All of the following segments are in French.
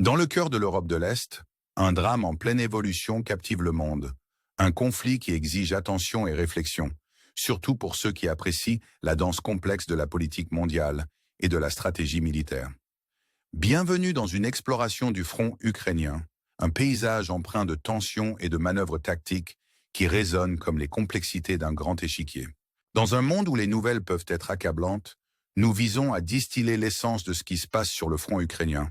Dans le cœur de l'Europe de l'Est, un drame en pleine évolution captive le monde. Un conflit qui exige attention et réflexion, surtout pour ceux qui apprécient la danse complexe de la politique mondiale et de la stratégie militaire. Bienvenue dans une exploration du front ukrainien, un paysage empreint de tensions et de manœuvres tactiques qui résonnent comme les complexités d'un grand échiquier. Dans un monde où les nouvelles peuvent être accablantes, nous visons à distiller l'essence de ce qui se passe sur le front ukrainien,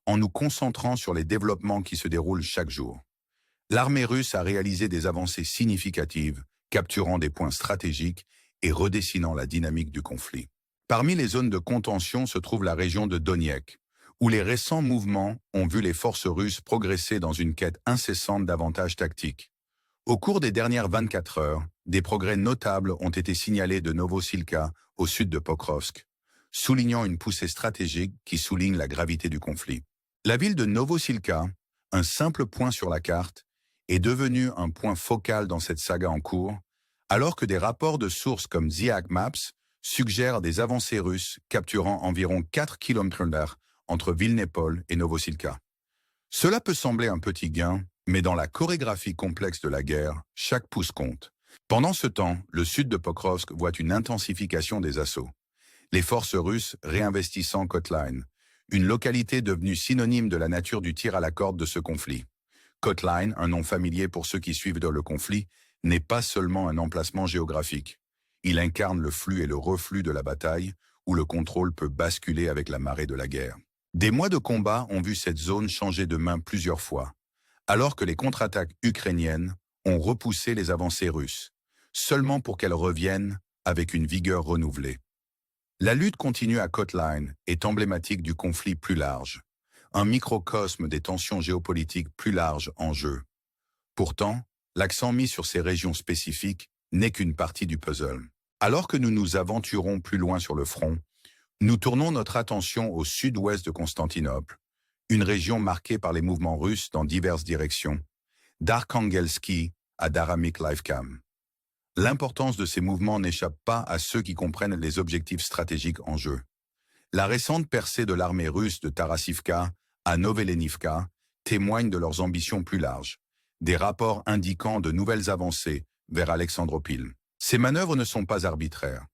en nous concentrant sur les développements qui se déroulent chaque jour. L'armée russe a réalisé des avancées significatives, capturant des points stratégiques et redessinant la dynamique du conflit. Parmi les zones de contention se trouve la région de Donetsk, où les récents mouvements ont vu les forces russes progresser dans une quête incessante d'avantages tactiques. Au cours des dernières 24 heures, des progrès notables ont été signalés de Novosilka au sud de Pokrovsk, soulignant une poussée stratégique qui souligne la gravité du conflit. La ville de Novosilka, un simple point sur la carte, est devenue un point focal dans cette saga en cours, alors que des rapports de sources comme The Maps suggèrent des avancées russes capturant environ 4 km entre Vilnépol et Novosilka. Cela peut sembler un petit gain, mais dans la chorégraphie complexe de la guerre, chaque pouce compte. Pendant ce temps, le sud de Pokrovsk voit une intensification des assauts. Les forces russes réinvestissant Kotline, une localité devenue synonyme de la nature du tir à la corde de ce conflit. Kotline, un nom familier pour ceux qui suivent le conflit, n'est pas seulement un emplacement géographique. Il incarne le flux et le reflux de la bataille, où le contrôle peut basculer avec la marée de la guerre. Des mois de combat ont vu cette zone changer de main plusieurs fois, alors que les contre-attaques ukrainiennes ont repoussé les avancées russes, seulement pour qu'elles reviennent avec une vigueur renouvelée. La lutte continue à Kotline est emblématique du conflit plus large, un microcosme des tensions géopolitiques plus larges en jeu. Pourtant, l'accent mis sur ces régions spécifiques n'est qu'une partie du puzzle. Alors que nous nous aventurons plus loin sur le front, nous tournons notre attention au sud-ouest de Constantinople, une région marquée par les mouvements russes dans diverses directions, d'Arkhangelski à Daramyk-Livkam. L'importance de ces mouvements n'échappe pas à ceux qui comprennent les objectifs stratégiques en jeu. La récente percée de l'armée russe de Tarasivka à Novelenivka témoigne de leurs ambitions plus larges, des rapports indiquant de nouvelles avancées vers Alexandropil. Ces manœuvres ne sont pas arbitraires.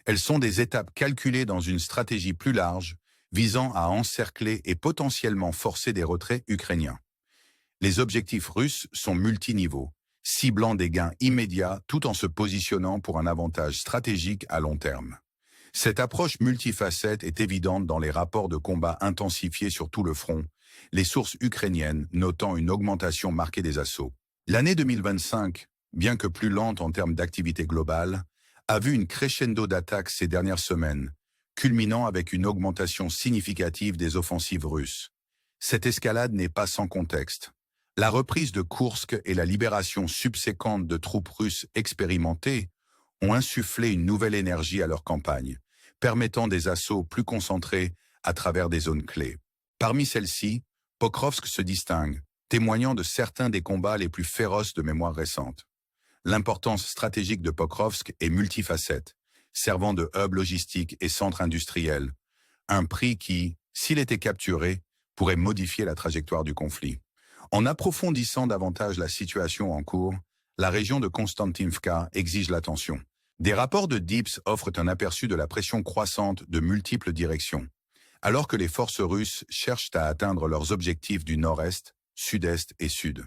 Elles sont des étapes calculées dans une stratégie plus large, visant à encercler et potentiellement forcer des retraits ukrainiens. Les objectifs russes sont multiniveaux, ciblant des gains immédiats tout en se positionnant pour un avantage stratégique à long terme. Cette approche multifacette est évidente dans les rapports de combat intensifiés sur tout le front, les sources ukrainiennes notant une augmentation marquée des assauts. L'année 2025, bien que plus lente en termes d'activité globale, a vu une crescendo d'attaques ces dernières semaines, culminant avec une augmentation significative des offensives russes. Cette escalade n'est pas sans contexte. La reprise de Koursk et la libération subséquente de troupes russes expérimentées ont insufflé une nouvelle énergie à leur campagne, permettant des assauts plus concentrés à travers des zones clés. Parmi celles-ci, Pokrovsk se distingue, témoignant de certains des combats les plus féroces de mémoire récente. L'importance stratégique de Pokrovsk est multifacette, servant de hub logistique et centre industriel, un prix qui, s'il était capturé, pourrait modifier la trajectoire du conflit. En approfondissant davantage la situation en cours, la région de Konstantinivka exige l'attention. Des rapports de DIPS offrent un aperçu de la pression croissante de multiples directions, alors que les forces russes cherchent à atteindre leurs objectifs du nord-est, sud-est et sud.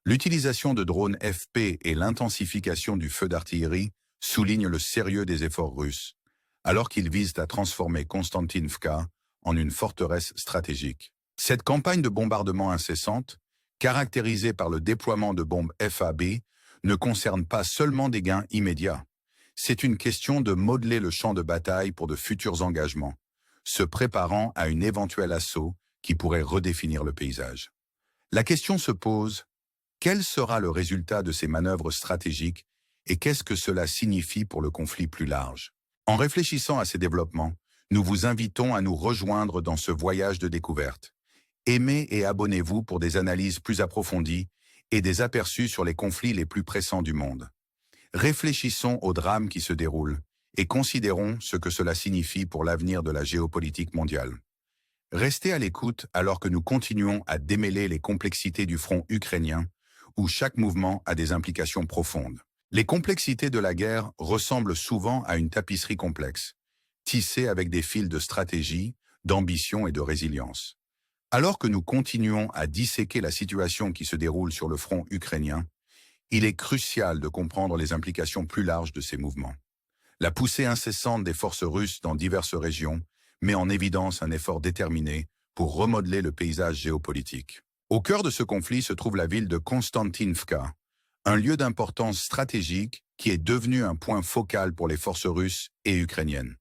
L'utilisation de drones FP et l'intensification du feu d'artillerie soulignent le sérieux des efforts russes, alors qu'ils visent à transformer Konstantinivka en une forteresse stratégique. Cette campagne de bombardement incessante, caractérisée par le déploiement de bombes FAB, ne concerne pas seulement des gains immédiats. C'est une question de modeler le champ de bataille pour de futurs engagements, se préparant à un éventuel assaut qui pourrait redéfinir le paysage. La question se pose, quel sera le résultat de ces manœuvres stratégiques et qu'est-ce que cela signifie pour le conflit plus large? En réfléchissant à ces développements, nous vous invitons à nous rejoindre dans ce voyage de découverte. Aimez et abonnez-vous pour des analyses plus approfondies et des aperçus sur les conflits les plus pressants du monde. Réfléchissons aux drames qui se déroulent et considérons ce que cela signifie pour l'avenir de la géopolitique mondiale. Restez à l'écoute alors que nous continuons à démêler les complexités du front ukrainien, où chaque mouvement a des implications profondes. Les complexités de la guerre ressemblent souvent à une tapisserie complexe, tissée avec des fils de stratégie, d'ambition et de résilience. Alors que nous continuons à disséquer la situation qui se déroule sur le front ukrainien, il est crucial de comprendre les implications plus larges de ces mouvements. La poussée incessante des forces russes dans diverses régions met en évidence un effort déterminé pour remodeler le paysage géopolitique. Au cœur de ce conflit se trouve la ville de Konstantinivka, un lieu d'importance stratégique qui est devenu un point focal pour les forces russes et ukrainiennes.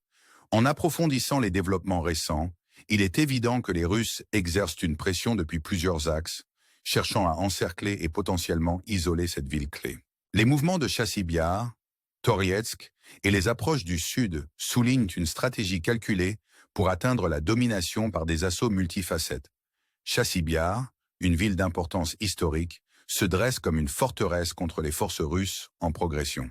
En approfondissant les développements récents, il est évident que les Russes exercent une pression depuis plusieurs axes, cherchant à encercler et potentiellement isoler cette ville clé. Les mouvements de Chassibiar, Torietsk et les approches du Sud soulignent une stratégie calculée pour atteindre la domination par des assauts multifacettes. Chassibiar, une ville d'importance historique, se dresse comme une forteresse contre les forces russes en progression.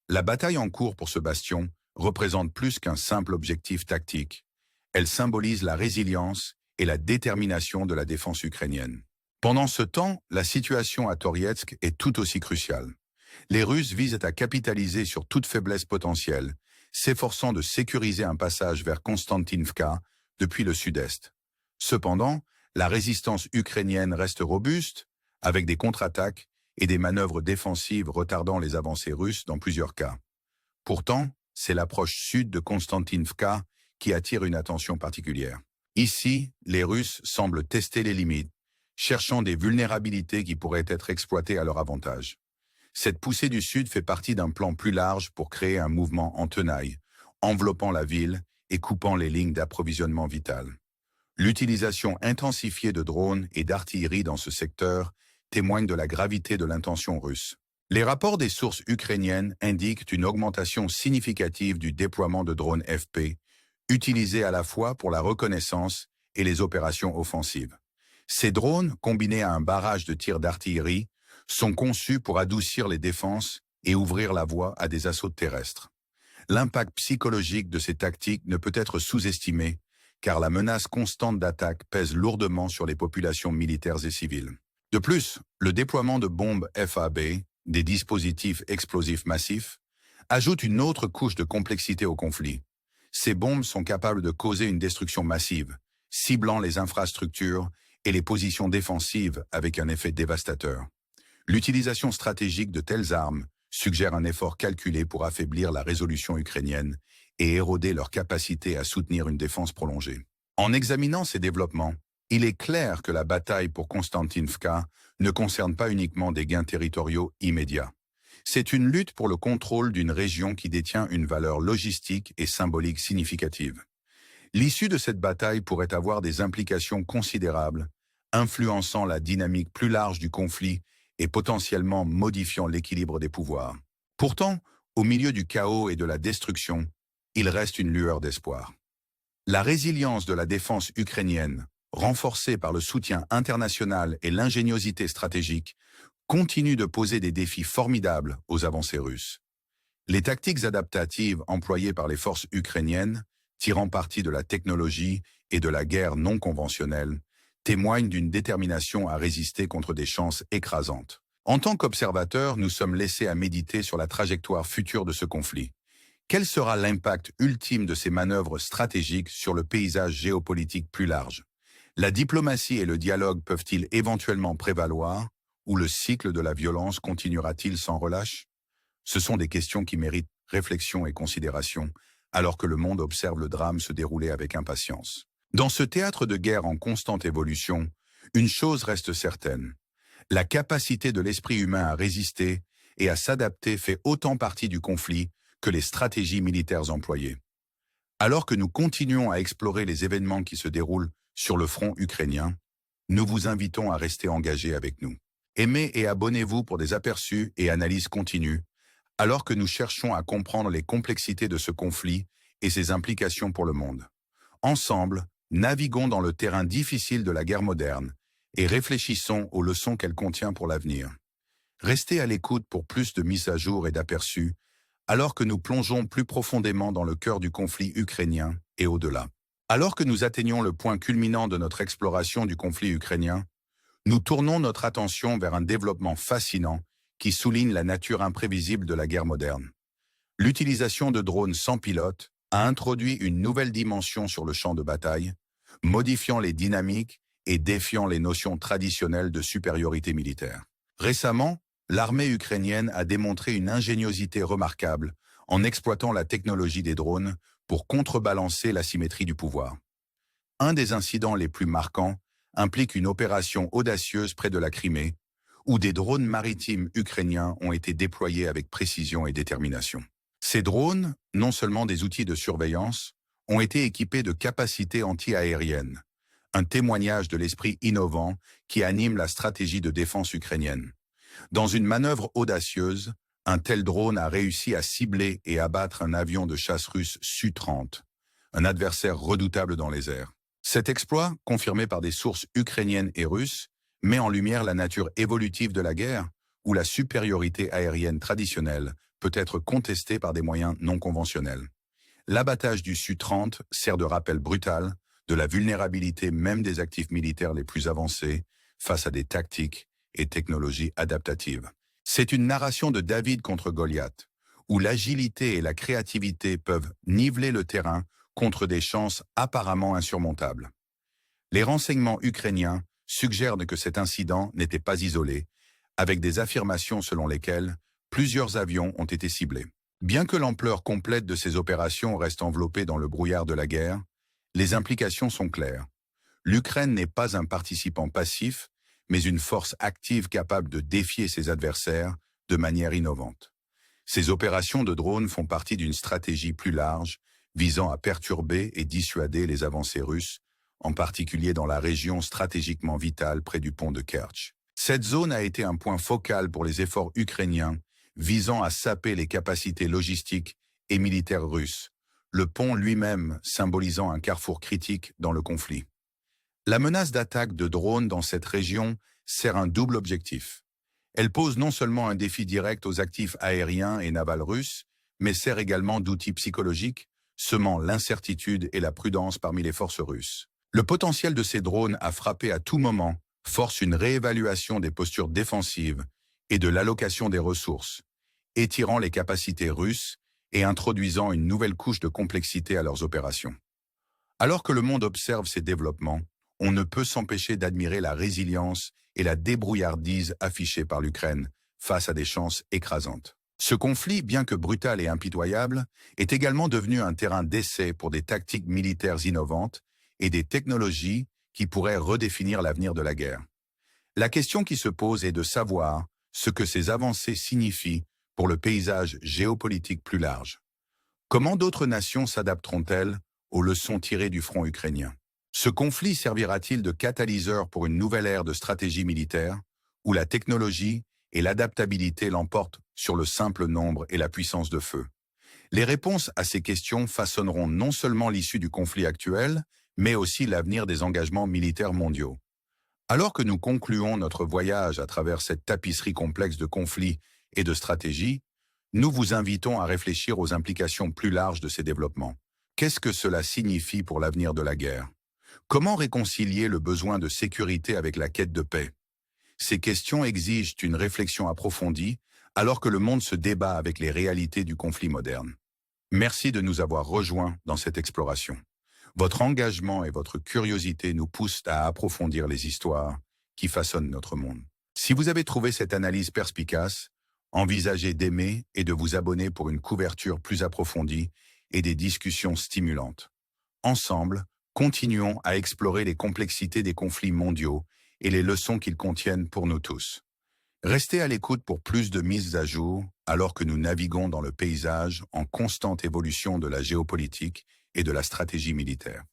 La bataille en cours pour ce bastion représente plus qu'un simple objectif tactique. Elle symbolise la résilience et la détermination de la défense ukrainienne. Pendant ce temps, la situation à Torietsk est tout aussi cruciale. Les Russes visent à capitaliser sur toute faiblesse potentielle, s'efforçant de sécuriser un passage vers Konstantinivka depuis le sud-est. Cependant, la résistance ukrainienne reste robuste, avec des contre-attaques et des manœuvres défensives retardant les avancées russes dans plusieurs cas. Pourtant, c'est l'approche sud de Konstantinivka qui attire une attention particulière. Ici, les Russes semblent tester les limites, cherchant des vulnérabilités qui pourraient être exploitées à leur avantage. Cette poussée du Sud fait partie d'un plan plus large pour créer un mouvement en tenaille, enveloppant la ville et coupant les lignes d'approvisionnement vitales. L'utilisation intensifiée de drones et d'artillerie dans ce secteur témoigne de la gravité de l'intention russe. Les rapports des sources ukrainiennes indiquent une augmentation significative du déploiement de drones FP, utilisés à la fois pour la reconnaissance et les opérations offensives. Ces drones, combinés à un barrage de tirs d'artillerie, sont conçus pour adoucir les défenses et ouvrir la voie à des assauts terrestres. L'impact psychologique de ces tactiques ne peut être sous-estimé, car la menace constante d'attaque pèse lourdement sur les populations militaires et civiles. De plus, le déploiement de bombes FAB, des dispositifs explosifs massifs, ajoute une autre couche de complexité au conflit. Ces bombes sont capables de causer une destruction massive, ciblant les infrastructures et les positions défensives avec un effet dévastateur. L'utilisation stratégique de telles armes suggère un effort calculé pour affaiblir la résolution ukrainienne et éroder leur capacité à soutenir une défense prolongée. En examinant ces développements, il est clair que la bataille pour Konstantinivka ne concerne pas uniquement des gains territoriaux immédiats. C'est une lutte pour le contrôle d'une région qui détient une valeur logistique et symbolique significative. L'issue de cette bataille pourrait avoir des implications considérables, influençant la dynamique plus large du conflit et potentiellement modifiant l'équilibre des pouvoirs. Pourtant, au milieu du chaos et de la destruction, il reste une lueur d'espoir. La résilience de la défense ukrainienne, renforcée par le soutien international et l'ingéniosité stratégique, continue de poser des défis formidables aux avancées russes. Les tactiques adaptatives employées par les forces ukrainiennes, tirant parti de la technologie et de la guerre non conventionnelle, témoignent d'une détermination à résister contre des chances écrasantes. En tant qu'observateurs, nous sommes laissés à méditer sur la trajectoire future de ce conflit. Quel sera l'impact ultime de ces manœuvres stratégiques sur le paysage géopolitique plus large? La diplomatie et le dialogue peuvent-ils éventuellement prévaloir, ou le cycle de la violence continuera-t-il sans relâche? Ce sont des questions qui méritent réflexion et considération, alors que le monde observe le drame se dérouler avec impatience. Dans ce théâtre de guerre en constante évolution, une chose reste certaine. La capacité de l'esprit humain à résister et à s'adapter fait autant partie du conflit que les stratégies militaires employées. Alors que nous continuons à explorer les événements qui se déroulent sur le front ukrainien, nous vous invitons à rester engagés avec nous. Aimez et abonnez-vous pour des aperçus et analyses continues, alors que nous cherchons à comprendre les complexités de ce conflit et ses implications pour le monde. Ensemble, naviguons dans le terrain difficile de la guerre moderne et réfléchissons aux leçons qu'elle contient pour l'avenir. Restez à l'écoute pour plus de mises à jour et d'aperçus, alors que nous plongeons plus profondément dans le cœur du conflit ukrainien et au-delà. Alors que nous atteignons le point culminant de notre exploration du conflit ukrainien, nous tournons notre attention vers un développement fascinant qui souligne la nature imprévisible de la guerre moderne. L'utilisation de drones sans pilote a introduit une nouvelle dimension sur le champ de bataille, modifiant les dynamiques et défiant les notions traditionnelles de supériorité militaire. Récemment, l'armée ukrainienne a démontré une ingéniosité remarquable en exploitant la technologie des drones pour contrebalancer l'asymétrie du pouvoir. Un des incidents les plus marquants implique une opération audacieuse près de la Crimée, où des drones maritimes ukrainiens ont été déployés avec précision et détermination. Ces drones, non seulement des outils de surveillance, ont été équipés de capacités anti-aériennes, un témoignage de l'esprit innovant qui anime la stratégie de défense ukrainienne. Dans une manœuvre audacieuse, un tel drone a réussi à cibler et abattre un avion de chasse russe Su-30, un adversaire redoutable dans les airs. Cet exploit, confirmé par des sources ukrainiennes et russes, met en lumière la nature évolutive de la guerre, où la supériorité aérienne traditionnelle peut être contestée par des moyens non conventionnels. L'abattage du Su-30 sert de rappel brutal de la vulnérabilité même des actifs militaires les plus avancés face à des tactiques et technologies adaptatives. C'est une narration de David contre Goliath, où l'agilité et la créativité peuvent niveler le terrain contre des chances apparemment insurmontables. Les renseignements ukrainiens suggèrent que cet incident n'était pas isolé, avec des affirmations selon lesquelles plusieurs avions ont été ciblés. Bien que l'ampleur complète de ces opérations reste enveloppée dans le brouillard de la guerre, les implications sont claires. L'Ukraine n'est pas un participant passif, mais une force active capable de défier ses adversaires de manière innovante. Ces opérations de drones font partie d'une stratégie plus large, visant à perturber et dissuader les avancées russes, en particulier dans la région stratégiquement vitale près du pont de Kertch. Cette zone a été un point focal pour les efforts ukrainiens visant à saper les capacités logistiques et militaires russes, le pont lui-même symbolisant un carrefour critique dans le conflit. La menace d'attaque de drones dans cette région sert un double objectif. Elle pose non seulement un défi direct aux actifs aériens et navals russes, mais sert également d'outil psychologique, semant l'incertitude et la prudence parmi les forces russes. Le potentiel de ces drones à frapper à tout moment force une réévaluation des postures défensives et de l'allocation des ressources, étirant les capacités russes et introduisant une nouvelle couche de complexité à leurs opérations. Alors que le monde observe ces développements, on ne peut s'empêcher d'admirer la résilience et la débrouillardise affichées par l'Ukraine face à des chances écrasantes. Ce conflit, bien que brutal et impitoyable, est également devenu un terrain d'essai pour des tactiques militaires innovantes et des technologies qui pourraient redéfinir l'avenir de la guerre. La question qui se pose est de savoir ce que ces avancées signifient pour le paysage géopolitique plus large. Comment d'autres nations s'adapteront-elles aux leçons tirées du front ukrainien? Ce conflit servira-t-il de catalyseur pour une nouvelle ère de stratégie militaire, où la technologie et l'adaptabilité l'emportent sur le simple nombre et la puissance de feu? Les réponses à ces questions façonneront non seulement l'issue du conflit actuel, mais aussi l'avenir des engagements militaires mondiaux. Alors que nous concluons notre voyage à travers cette tapisserie complexe de conflits et de stratégies, nous vous invitons à réfléchir aux implications plus larges de ces développements. Qu'est-ce que cela signifie pour l'avenir de la guerre? Comment réconcilier le besoin de sécurité avec la quête de paix? Ces questions exigent une réflexion approfondie, alors que le monde se débat avec les réalités du conflit moderne. Merci de nous avoir rejoints dans cette exploration. Votre engagement et votre curiosité nous poussent à approfondir les histoires qui façonnent notre monde. Si vous avez trouvé cette analyse perspicace, envisagez d'aimer et de vous abonner pour une couverture plus approfondie et des discussions stimulantes. Ensemble, continuons à explorer les complexités des conflits mondiaux et les leçons qu'ils contiennent pour nous tous. Restez à l'écoute pour plus de mises à jour alors que nous naviguons dans le paysage en constante évolution de la géopolitique et de la stratégie militaire.